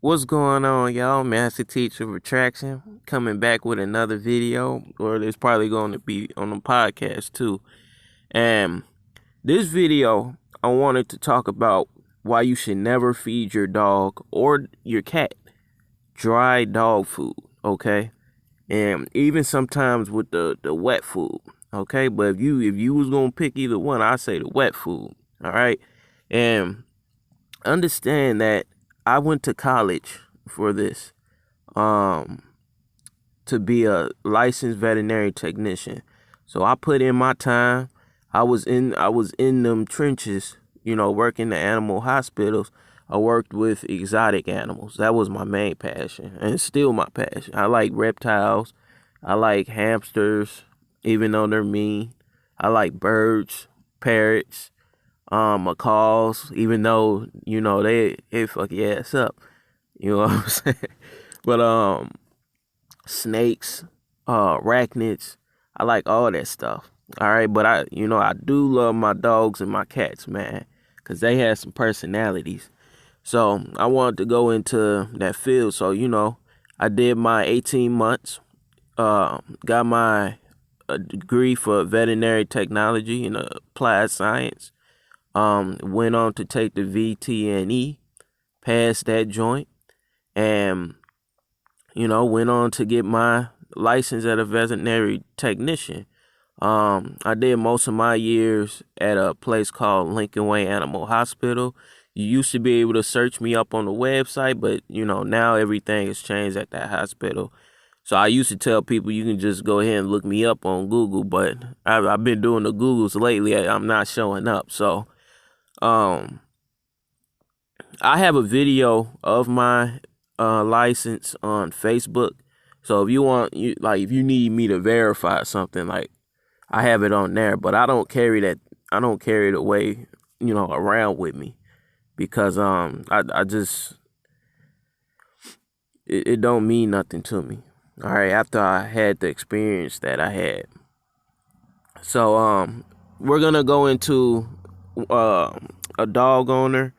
What's going on, y'all? Master Teacher Retraction coming back with another video, or it's probably going to be on the podcast too. And this video, I wanted to talk about why you should never feed your dog or your cat dry dog food, okay? And even sometimes with the wet food, okay? But if you was gonna pick either one, I say the wet food, all right? And understand that I went to college for this, um, to be a licensed veterinary technician. So I put in my time. I was in them trenches, working the animal hospitals. I worked with exotic animals. That was my main passion, and it's still my passion. I like reptiles. I like hamsters, even though they're mean. I like birds, parrots, macaws, even though, they fuck your ass up. You know what I'm saying? But snakes, arachnids, I like all that stuff. All right, but I do love my dogs and my cats, man, because they have some personalities. So I wanted to go into that field. So, I did my 18 months, got my degree for veterinary technology and applied science. Went on to take the VTNE, passed that joint, and, went on to get my license as a veterinary technician. I did most of my years at a place called Lincoln Way Animal Hospital. You used to be able to search me up on the website, but, now everything has changed at that hospital. So I used to tell people you can just go ahead and look me up on Google, but I've been doing the Googles lately. I'm not showing up. So, I have a video of my license on Facebook. So if if you need me to verify something, like, I have it on there, but I don't carry that. I don't carry it away, around with me, because I just it don't mean nothing to me. All right, after I had the experience that I had. So we're gonna go into a dog owner.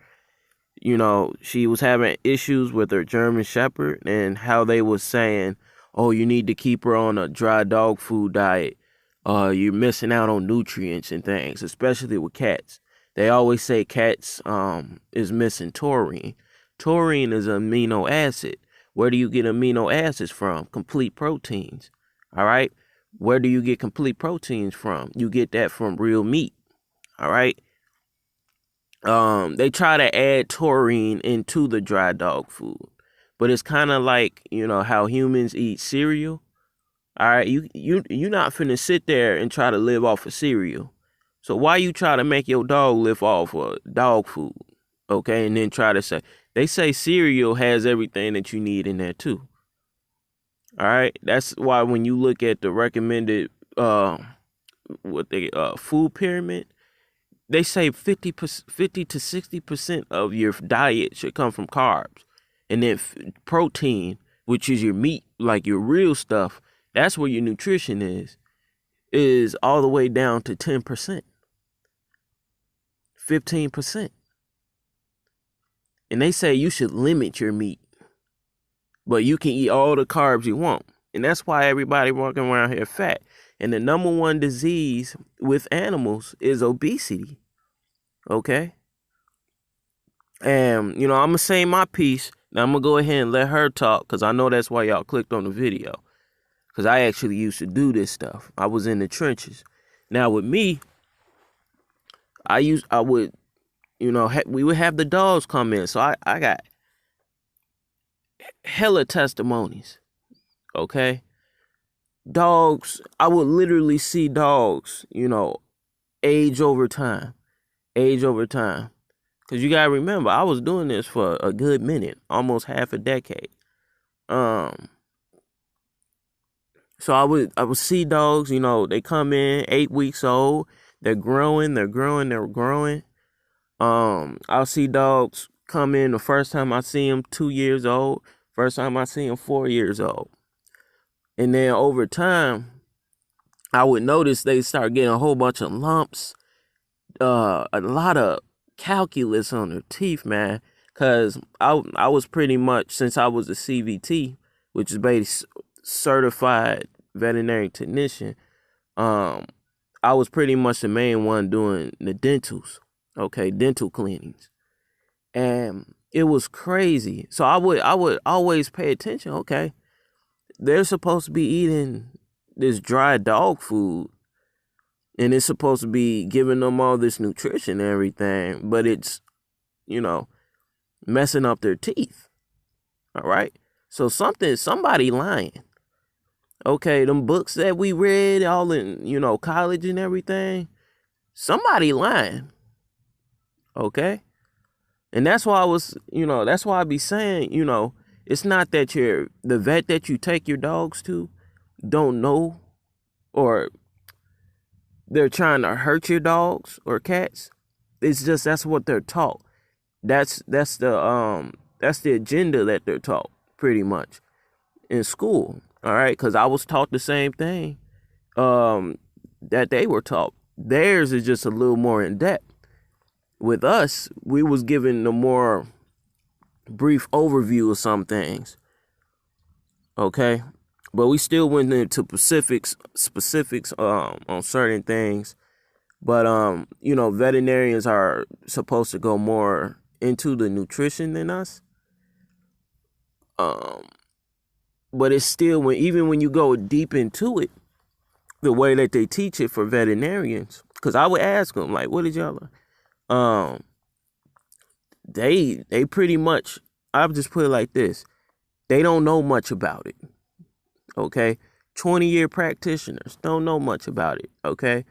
She was having issues with her German Shepherd, and how they was saying, oh, you need to keep her on a dry dog food diet. You're missing out on nutrients and things, especially with cats. They always say cats is missing taurine. Taurine is an amino acid. Where do you get amino acids from? Complete proteins. All right. Where do you get complete proteins from? You get that from real meat. All right. They try to add taurine into the dry dog food, but it's kind of like, how humans eat cereal. All right, you're not finna sit there and try to live off of cereal. So why you try to make your dog live off of dog food? Okay, and then try to say, they say cereal has everything that you need in there too. All right, that's why when you look at the recommended food pyramid, they say 50 to 60% of your diet should come from carbs, and then protein, which is your meat, like your real stuff. That's where your nutrition is all the way down to 10%, 15%. And they say you should limit your meat, but you can eat all the carbs you want. And that's why everybody walking around here fat. And the number one disease with animals is obesity. Okay? And, I'm going to say my piece. Now I'm going to go ahead and let her talk, because I know that's why y'all clicked on the video. Because I actually used to do this stuff. I was in the trenches. Now with me, we would have the dogs come in. So I got hella testimonies. Okay? Dogs, I would literally see dogs, age over time. Age over time. Because you got to remember, I was doing this for a good minute. Almost half a decade. So I would see dogs, they come in 8 weeks old. They're growing. I'll see dogs come in the first time I see them 2 years old. First time I see them 4 years old. And then over time, I would notice they start getting a whole bunch of lumps, a lot of calculus on their teeth, man. Cause I was pretty much, since I was a CVT, which is based certified veterinary technician, I was pretty much the main one doing the dentals, okay, dental cleanings. And it was crazy. So I would always pay attention, okay. They're supposed to be eating this dry dog food, and it's supposed to be giving them all this nutrition and everything, but it's, you know, messing up their teeth. All right. So somebody lying. Okay, them books that we read all in, college and everything, somebody lying. Okay? And that's why that's why I be saying, it's not that the vet that you take your dogs to don't know, or they're trying to hurt your dogs or cats. It's just that's what they're taught. That's the agenda that they're taught pretty much in school. All right, because I was taught the same thing that they were taught. Theirs is just a little more in depth. With us, we was given a more brief overview of some things. Okay, but we still went into specifics on certain things. But veterinarians are supposed to go more into the nutrition than us. But it's still, even when you go deep into it, the way that they teach it for veterinarians, because I would ask them, like, what did y'all learn? They pretty much, I'll just put it like this, they don't know much about it. Okay, 20-year practitioners don't know much about it. Okay,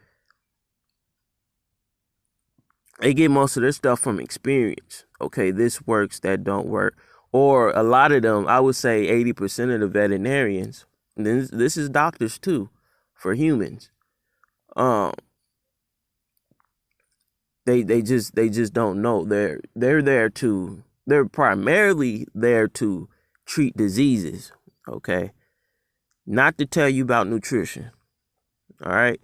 they get most of their stuff from experience. Okay, this works, that don't work. Or a lot of them, I would say 80% of the veterinarians, and this is doctors too, for humans. They just don't know. They're primarily there to treat diseases, okay? Not to tell you about nutrition. All right?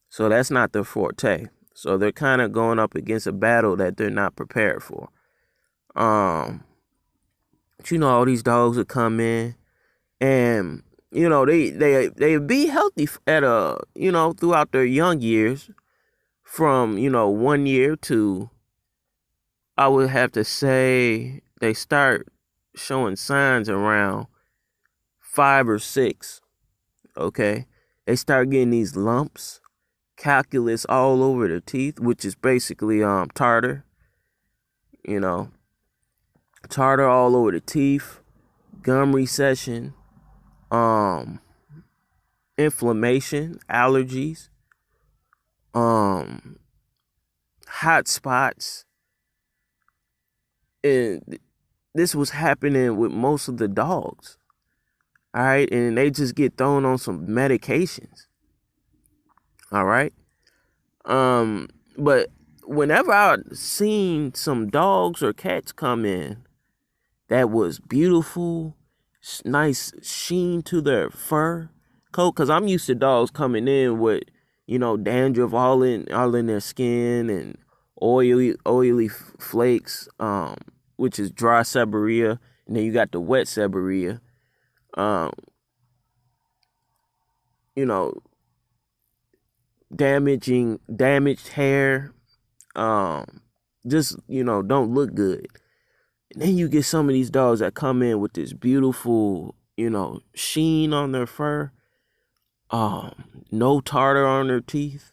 So that's not their forte. So they're kind of going up against a battle that they're not prepared for. But all these dogs would come in, and they be healthy at throughout their young years, from 1 year to, I would have to say, they start showing signs around 5 or 6. Okay, they start getting these lumps, calculus all over their teeth, which is basically tartar. Tartar all over the teeth, gum recession, inflammation, allergies, hot spots. And this was happening with most of the dogs. All right, and they just get thrown on some medications. All right. But whenever I seen some dogs or cats come in that was beautiful, nice sheen to their fur coat, because I'm used to dogs coming in with, dandruff all in their skin, and oily flakes, which is dry seborrhea, and then you got the wet seborrhea. Damaged hair, just don't look good. And then you get some of these dogs that come in with this beautiful, sheen on their fur, no tartar on their teeth,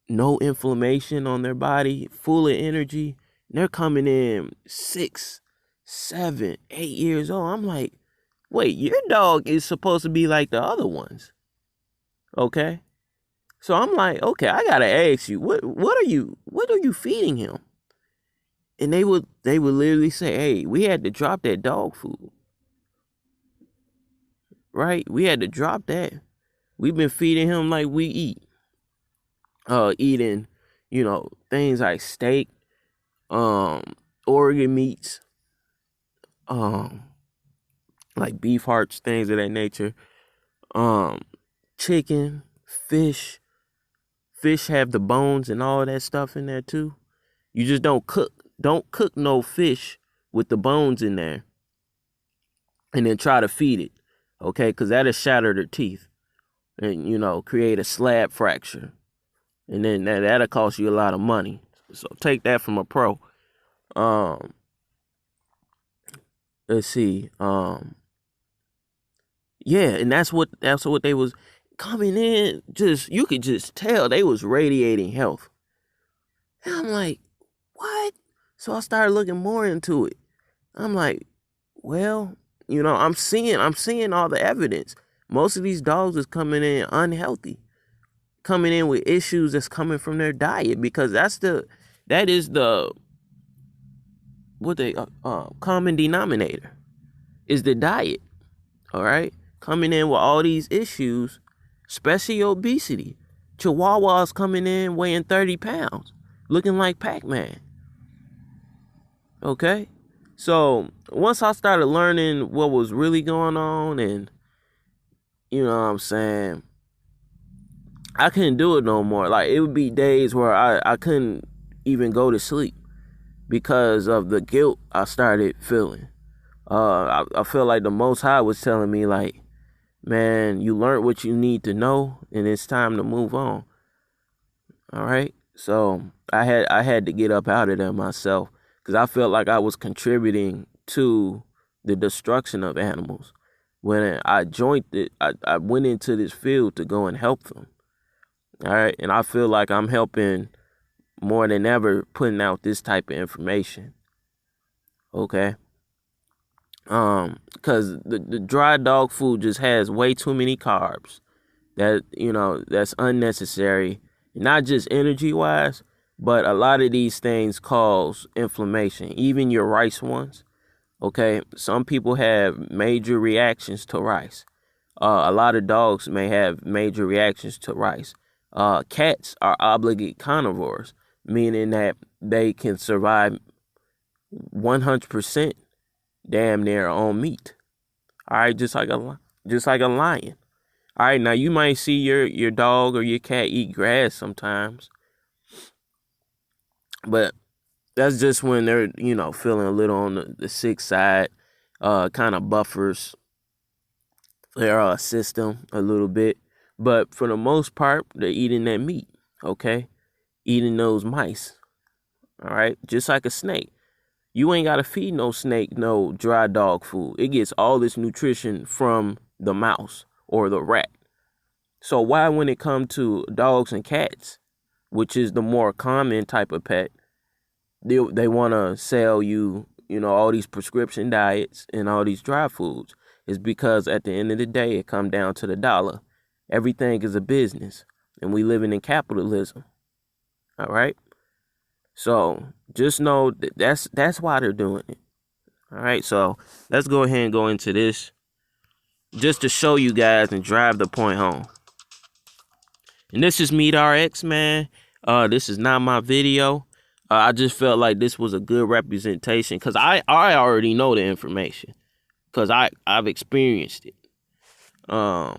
no inflammation on their body, full of energy. And they're coming in 6, 7, 8 years old. I'm like, wait, your dog is supposed to be like the other ones. Okay? So I'm like, okay, I gotta ask you, what are you feeding him? And they would literally say, hey, we had to drop that dog food. Right? We had to drop that. We've been feeding him like we eat. Eating, things like steak, organ meats, like beef hearts, things of that nature. Chicken, fish. Fish have the bones and all that stuff in there too. You just don't cook don't cook no fish with the bones in there and then try to feed it, okay? Because that'll shatter their teeth and, you know, create a slab fracture. And then that'll cost you a lot of money. So take that from a pro. Let's see. Yeah, and that's what they was coming in. Just you could just tell they was radiating health. And I'm like, what? So I started looking more into it. I'm like, well, you know, I'm seeing all the evidence. Most of these dogs is coming in unhealthy, coming in with issues that's coming from their diet, because that is the what they common denominator is the diet. All right, coming in with all these issues, especially obesity. Chihuahuas coming in weighing 30 pounds, looking like Pac-Man. Okay, so once I started learning what was really going on, and you know what I'm saying, I couldn't do it no more. Like, it would be days where I couldn't even go to sleep because of the guilt I started feeling. I feel like the Most High was telling me, like, man, you learned what you need to know, and it's time to move on. All right. So I had to get up out of there myself, because I felt like I was contributing to the destruction of animals. When I joined it, I went into this field to go and help them. All right. And I feel like I'm helping more than ever putting out this type of information. Okay. Because the dry dog food just has way too many carbs that, you know, that's unnecessary, not just energy wise, but a lot of these things cause inflammation, even your rice ones. Okay, some people have major reactions to rice. A lot of dogs may have major reactions to rice. Cats are obligate carnivores, meaning that they can survive 100% damn near on meat. All right, just like a lion. All right, now you might see your dog or your cat eat grass sometimes, but that's just when they're, you know, feeling a little on the sick side. Kind of buffers their system a little bit, but for the most part, they're eating that meat. Okay, eating those mice. All right, just like a snake. You ain't gotta feed no snake no dry dog food. It gets all this nutrition from the mouse or the rat. So why, when it comes to dogs and cats, which is the more common type of pet, they want to sell you, you know, all these prescription diets and all these dry foods? Is because at the end of the day, it come down to the dollar. Everything is a business, and we living in capitalism. All right. So just know that's why they're doing it. All right. So let's go ahead and go into this just to show you guys and drive the point home. And this is Meat RX, man. This is not my video. I just felt like this was a good representation, because I already know the information, because I've experienced it. But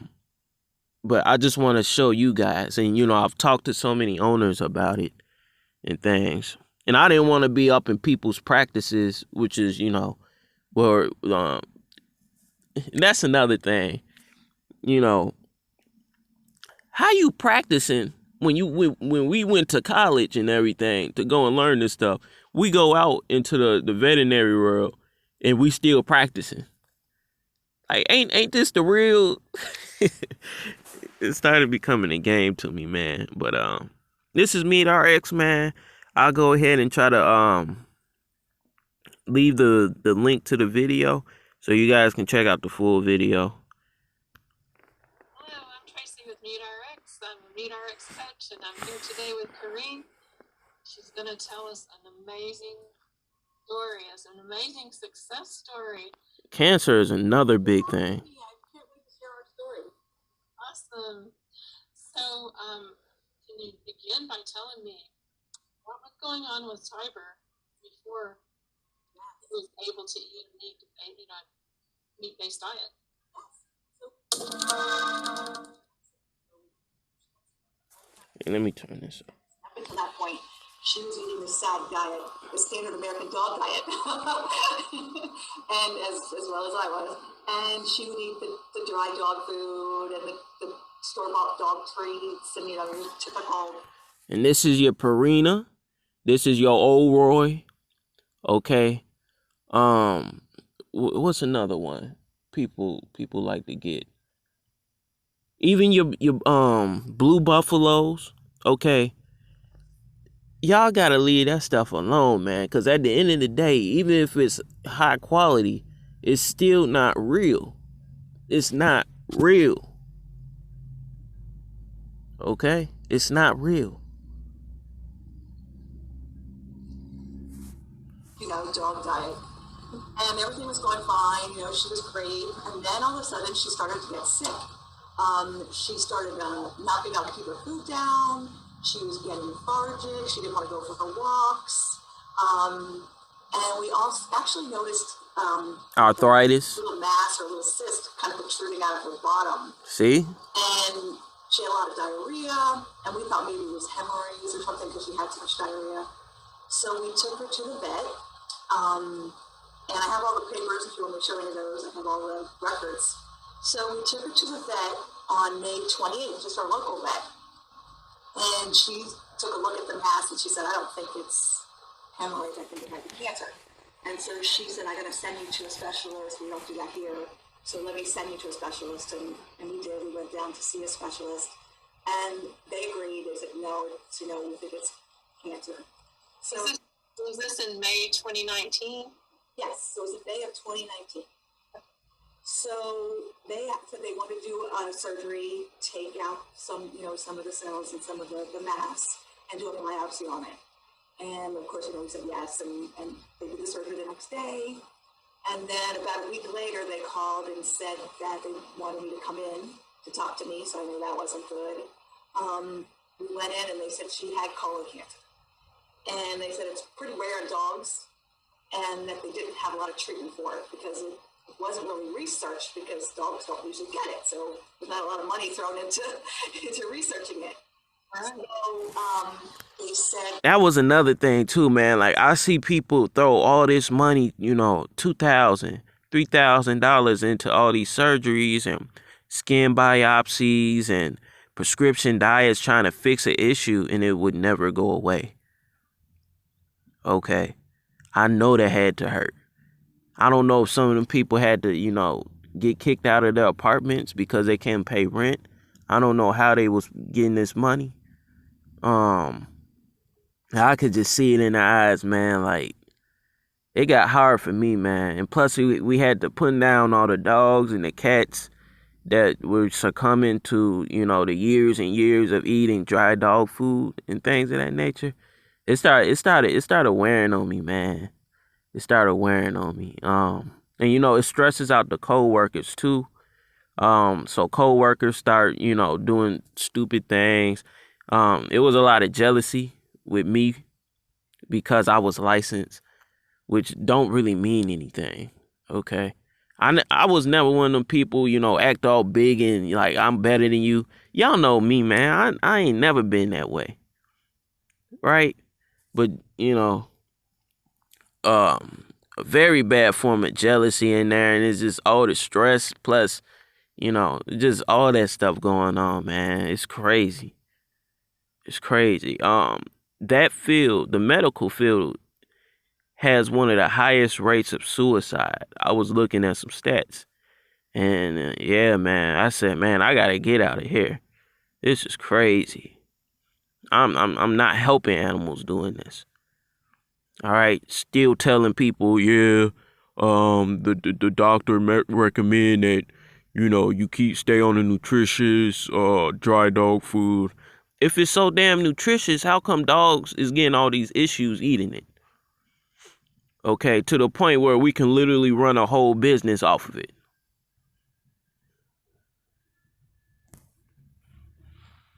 I just want to show you guys, and you know, I've talked to so many owners about it and things, and I didn't want to be up in people's practices, which is, you know, where that's another thing, you know. How you practicing when we went to college and everything to go and learn this stuff? We go out into the veterinary world and we still practicing. Like, ain't this the real? It started becoming a game to me, man. But this is Meat RX, man. I'll go ahead and try to leave the link to the video so you guys can check out the full video. With Meat RX. I'm a Meat RX coach, and I'm here today with Kareen. She's going to tell us an amazing story, an amazing success story. Cancer is another big thing. I can't wait to share our story. Awesome. So, can you begin by telling me what was going on with Tiber before he was able to eat meat-based diet? Let me turn this up. Up until that point, she was eating the S.A.D diet, the standard American dog diet, and as well as I was. And she would eat the dry dog food and the store-bought dog treats and, your typical. And this is your Purina. This is your Old Roy. Okay. What's another one people like to get? Even your Blue Buffaloes. Okay. Y'all gotta leave that stuff alone, man. Cause at the end of the day, even if it's high quality, it's still not real. It's not real. Okay? It's not real. Dog diet. And everything was going fine. She was great. And then all of a sudden, she started to get sick. She started not being able to keep her food down. She was getting lethargic. She didn't want to go for her walks. And we also actually noticed arthritis, a little mass or a little cyst kind of protruding out of her bottom. See? And she had a lot of diarrhea. And we thought maybe it was hemorrhoids or something because she had too much diarrhea. So we took her to the vet. And I have all the papers if you want me to show any of those. I have all the records. So we took her to the vet on May 28th, just our local vet. And she took a look at the mass and she said, I don't think it's hemorrhoids, I think it might be cancer. And so she said, I'm going to send you to a specialist. We don't do that here. So let me send you to a specialist. And we did. We went down to see a specialist. And they agreed. They said, no, we think it's cancer. So was this in May 2019? Yes, so it was in May of 2019. So they said they wanted to do a surgery, take out some of the cells and some of the mass, and do a biopsy on it. And of course, we said yes, and they did the surgery the next day. And then about a week later, they called and said that they wanted me to come in to talk to me, so I knew that wasn't good. We went in and they said she had colon cancer. And they said it's pretty rare in dogs, and that they didn't have a lot of treatment for it because it wasn't really researched because dogs don't usually get it. So there's not a lot of money thrown into researching it. Right. So they said that was another thing too, man. Like I see people throw all this money, $2,000, $3,000 into all these surgeries and skin biopsies and prescription diets trying to fix an issue, and it would never go away. Okay. I know that had to hurt. I don't know if some of them people had to, get kicked out of their apartments because they can't pay rent. I don't know how they was getting this money. I could just see it in their eyes, man. Like, it got hard for me, man. And plus, we had to put down all the dogs and the cats that were succumbing to, the years and years of eating dry dog food and things of that nature. It started wearing on me, man. It started wearing on me. And it stresses out the co-workers too. So co-workers start, doing stupid things. It was a lot of jealousy with me because I was licensed, which don't really mean anything. Okay. I was never one of them people, act all big and like I'm better than you. Y'all know me, man. I ain't never been that way. Right? But, a very bad form of jealousy in there, and it's just all the stress plus, just all that stuff going on, man. It's crazy. It's crazy. That field, the medical field, has one of the highest rates of suicide. I was looking at some stats, and yeah, man, I said, man, I gotta get out of here. This is crazy. I'm not helping animals doing this. All right, still telling people, yeah, the doctor recommend that, you stay on the nutritious, dry dog food. If it's so damn nutritious, how come dogs is getting all these issues eating it? Okay, to the point where we can literally run a whole business off of it.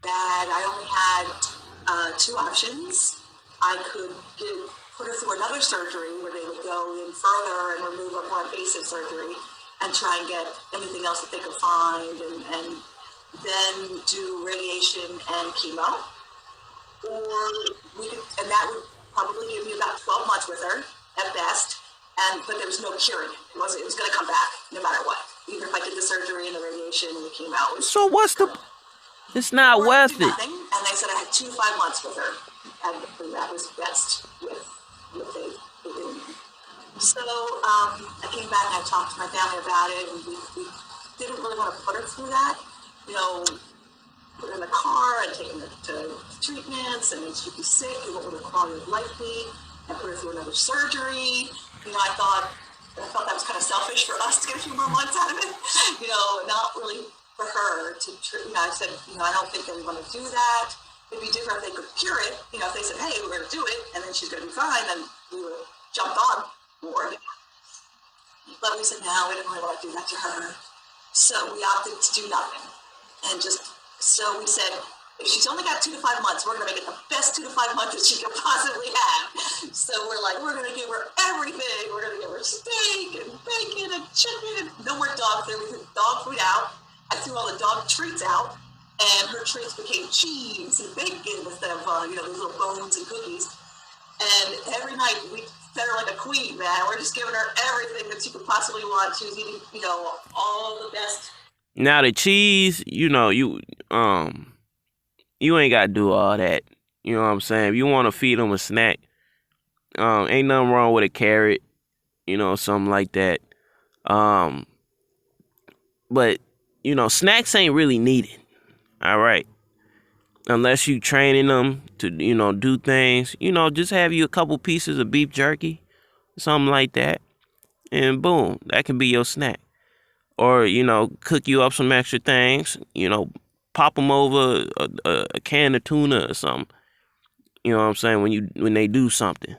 That I only had 2 options. I could put her through another surgery where they would go in further and remove a more invasive surgery and try and get anything else that they could find and then do radiation and chemo. or we could, and that would probably give me about 12 months with her at best. But there was no curing it. It was going to come back no matter what. Even if I did the surgery and the radiation and the chemo. So what's the? It's not worth it. Nothing, and they said I had 2 to 5 months with her, and that was best with the. So I came back and I talked to my family about it, and we didn't really want to put her through that. Put her in the car and take her to treatments, and then she'd be sick, and what would her quality of life be? And put her through another surgery. I felt that was kind of selfish for us to get a few more months out of it. Not really for her to. I said, I don't think they want to do that. It'd be different if they could cure it. If they said, hey, we're going to do it, and then she's going to be fine, then we would have jumped on more. But we said, no, we didn't really want to do that to her. So we opted to do nothing. And so we said, if she's only got 2 to 5 months, we're going to make it the best 2 to 5 months that she could possibly have. So we're like, we're going to give her everything. We're going to give her steak and bacon and chicken. No more dog food. We threw dog food out. I threw all the dog treats out. And her treats became cheese and bacon instead of, those little bones and cookies. And every night we fed her like a queen, man. We're just giving her everything that she could possibly want. She was eating, all the best. Now the cheese, you ain't gotta do all that. You know what I'm saying? If you want to feed them a snack, ain't nothing wrong with a carrot, something like that. But snacks ain't really needed. All right. Unless you training them to, do things, just have you a couple pieces of beef jerky, something like that, and boom, that can be your snack. Or, cook you up some extra things, pop them over a can of tuna or something. You know what I'm saying? When they do something.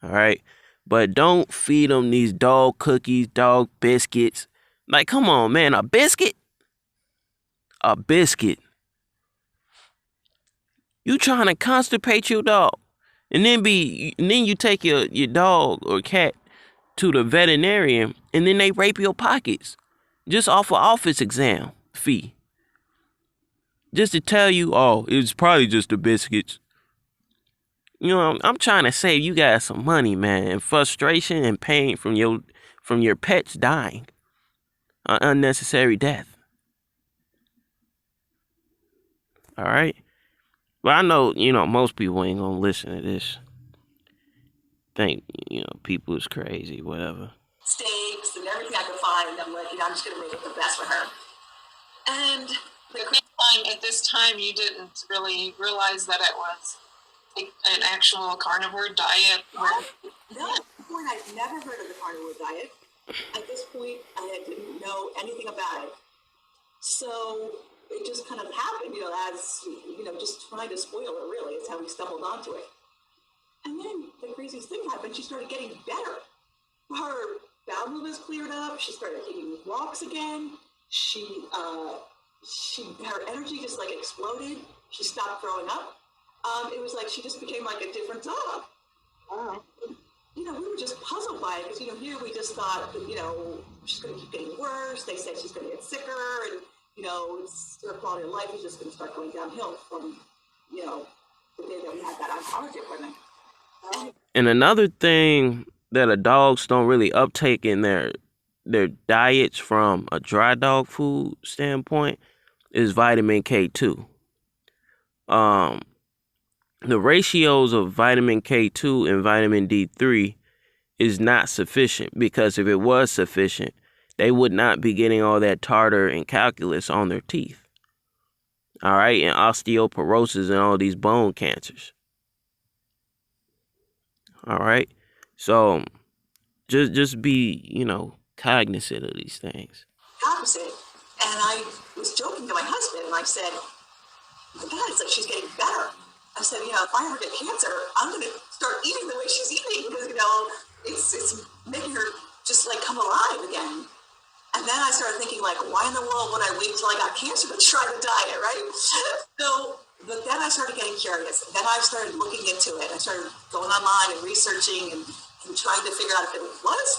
All right. But don't feed them these dog cookies, dog biscuits. Like, come on, man, a biscuit? A biscuit. You trying to constipate your dog. And then you take your dog or cat to the veterinarian, and then they rape your pockets. Just off an office exam fee. Just to tell you, it's probably just the biscuits. I'm trying to save you guys some money, man. And frustration and pain from your pets dying. An unnecessary death. All right? But I know, most people ain't gonna listen to this. Think, people is crazy, whatever. Steaks and everything I could find. I'm like, I'm just gonna make it the best for her. And at this time, you didn't really realize that it was an actual carnivore diet. No, at this point, I'd never heard of the carnivore diet. At this point, I didn't know anything about it. So it just kind of happened, as, just trying to spoil her, really. It's how we stumbled onto it. And then the craziest thing happened. She started getting better. Her bowel movements cleared up. She started taking walks again. Her energy just like exploded. She stopped throwing up. It was like she just became like a different dog. Wow. We were just puzzled by it because, here we just thought that, she's going to keep getting worse. They said she's going to get sicker and, her quality of life is just going to start going downhill from, the day that we had that oncology appointment. And another thing that dogs don't really uptake in their diets from a dry dog food standpoint is vitamin K2. The ratios of vitamin K2 and vitamin D3 is not sufficient, because if it was sufficient, they would not be getting all that tartar and calculus on their teeth. All right, and osteoporosis and all these bone cancers. All right, so just be, cognizant of these things. Cognizant, and I was joking to my husband, and I said, God, it's like she's getting better. I said, if I ever get cancer, I'm going to start eating the way she's eating because, it's making her just like come alive again. And then I started thinking, like, why in the world would I wait till I got cancer to try the diet, right? But then I started getting curious. Then I started looking into it. I started going online and researching and trying to figure out if it was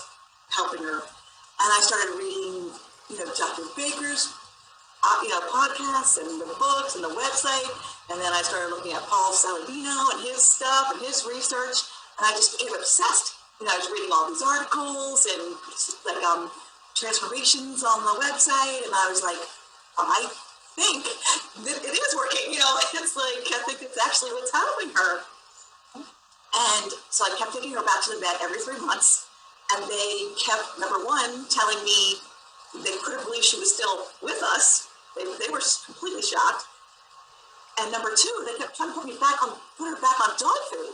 helping her. And I started reading, Dr. Baker's podcasts and the books and the website. And then I started looking at Paul Saladino and his stuff and his research. And I just became obsessed. I was reading all these articles and like transformations on the website. And I was like, I think that it is working. It's like, I think it's actually what's helping her. And so I kept taking her back to the vet every 3 months. And they kept, number one, telling me they couldn't believe she was still with us. They were completely shocked. And number two, they kept trying to put her back on dog food.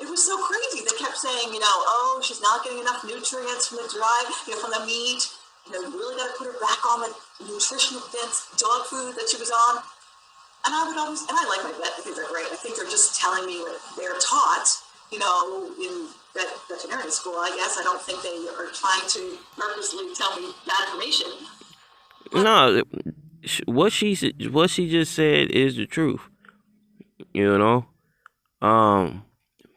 It was so crazy. They kept saying, oh, she's not getting enough nutrients from the from the meat. You really got to put her back on the nutritional dense dog food that she was on. And I like my vet. I think they're great. I think they're just telling me what they're taught, in veterinary school. I guess I don't think they are trying to purposely tell me bad information. No, what she just said is the truth.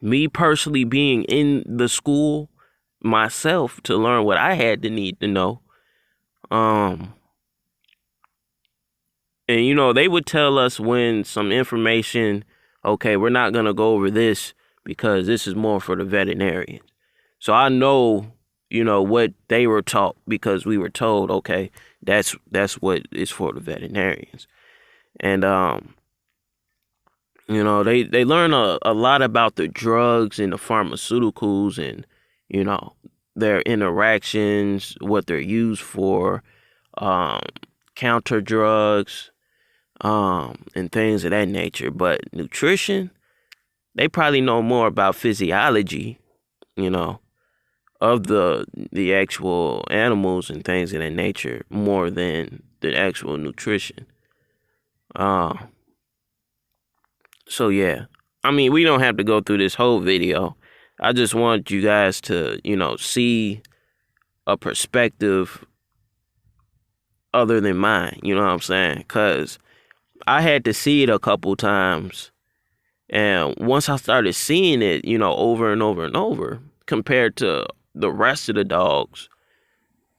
Me personally being in the school myself to learn what I had to need to know. And they would tell us when some information, okay, we're not gonna go over this because this is more for the veterinarians. So I know, what they were taught because we were told, okay, that's what is for the veterinarians. And they learn a lot about the drugs and the pharmaceuticals and, their interactions, what they're used for, counter drugs, and things of that nature. But nutrition, they probably know more about physiology, of the actual animals and things of that nature more than the actual nutrition. So yeah, I mean, we don't have to go through this whole video. I just want you guys to, see a perspective other than mine. You know what I'm saying? Because I had to see it a couple times. And once I started seeing it, over and over and over, compared to the rest of the dogs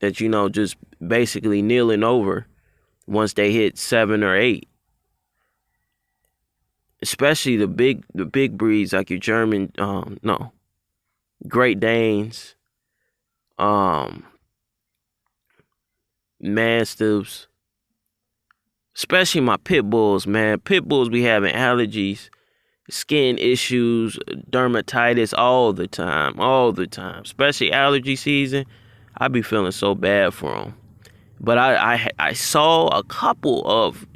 that, just basically kneeling over once they hit 7 or 8. Especially the big breeds like your German, Great Danes, Mastiffs, especially my pit bulls, man. Pit bulls be having allergies, skin issues, dermatitis all the time, especially allergy season. I be feeling so bad for them. But I saw a couple of,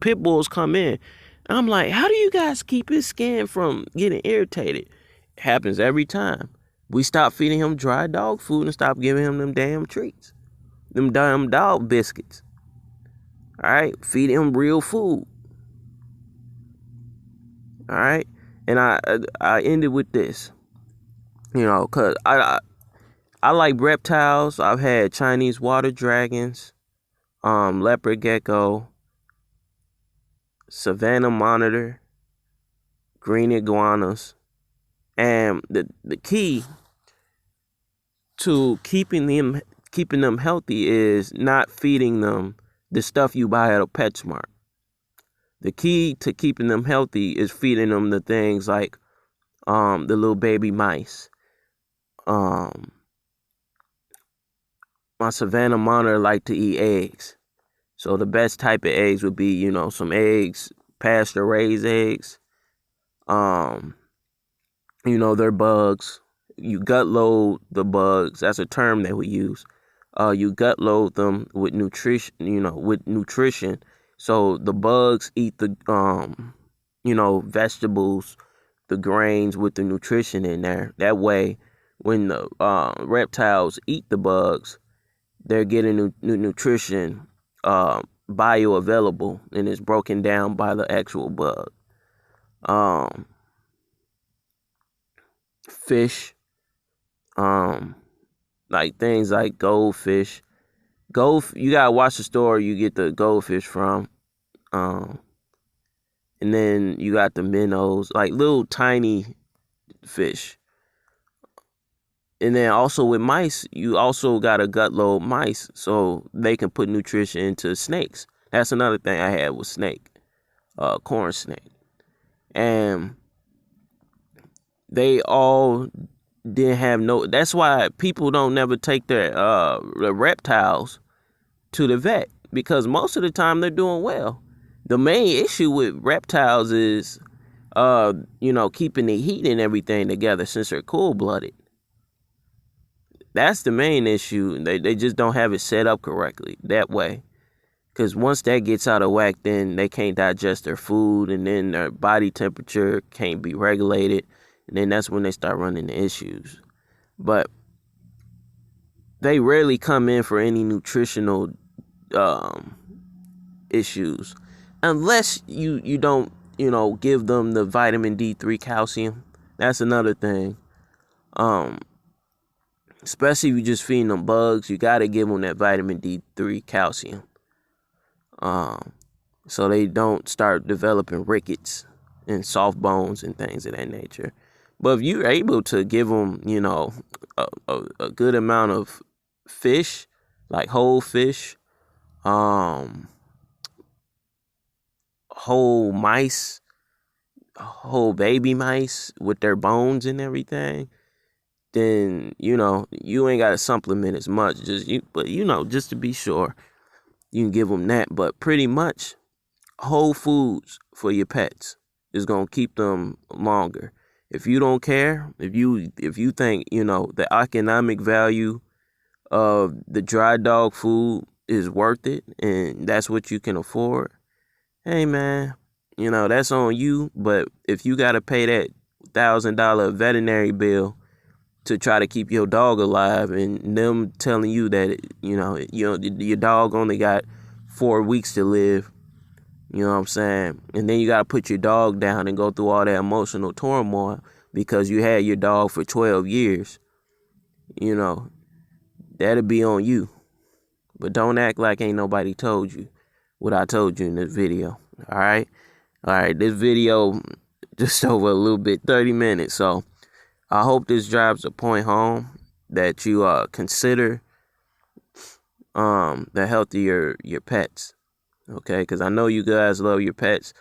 pit bulls come in. And I'm like, how do you guys keep his skin from getting irritated? It happens every time. We stop feeding him dry dog food and stop giving him them damn treats. Them damn dog biscuits. All right? Feed him real food. All right? And I ended with this. Because I like reptiles. I've had Chinese water dragons, leopard gecko, Savannah monitor, green iguanas, and the key to keeping them healthy is not feeding them the stuff you buy at a PetSmart. The key to keeping them healthy is feeding them the things like the little baby mice. My Savannah monitor like to eat eggs. So the best type of eggs would be, some eggs, pasture raised eggs. They're bugs. You gut load the bugs. That's a term that we use. You gut load them with nutrition. So the bugs eat the vegetables, the grains with the nutrition in there. That way, when the reptiles eat the bugs, they're getting nutrition bioavailable and it's broken down by the actual bug. Fish, like things like goldfish. You gotta watch the store you get the goldfish from. And then you got the minnows, like little tiny fish. And then also with mice, you also got to gut load mice so they can put nutrition into snakes. That's another thing I had with snake, corn snake. And they all didn't have no, that's why people don't never take their reptiles to the vet, because most of the time they're doing well. The main issue with reptiles is keeping the heat and everything together since they're cool-blooded. That's the main issue. They just don't have it set up correctly that way. Because once that gets out of whack, then they can't digest their food, and then their body temperature can't be regulated. And then that's when they start running into issues. But they rarely come in for any nutritional issues. Unless you don't, give them the vitamin D3 calcium. That's another thing. Especially if you just feeding them bugs, you got to give them that vitamin D3 calcium. So they don't start developing rickets and soft bones and things of that nature. But if you're able to give them, a good amount of fish, like whole fish, whole mice, whole baby mice with their bones and everything, then, you ain't got to supplement as much. But just to be sure, you can give them that. But pretty much, whole foods for your pets is going to keep them longer. If you don't care, if you think, the economic value of the dry dog food is worth it and that's what you can afford, hey man, that's on you. But if you got to pay that $1,000 veterinary bill to try to keep your dog alive, and them telling you that, your dog only got 4 weeks to live, you know what I'm saying? And then you got to put your dog down and go through all that emotional turmoil because you had your dog for 12 years. That'll be on you. But don't act like ain't nobody told you what I told you in this video. All right? All right, this video just over a little bit, 30 minutes. So I hope this drives a point home that you consider the health of your pets. Okay, because I know you guys love your pets.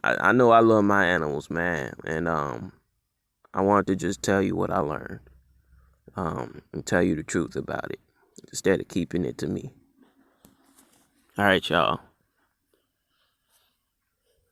I know I love my animals, man. And I wanted to just tell you what I learned. And tell you the truth about it instead of keeping it to me. All right, y'all.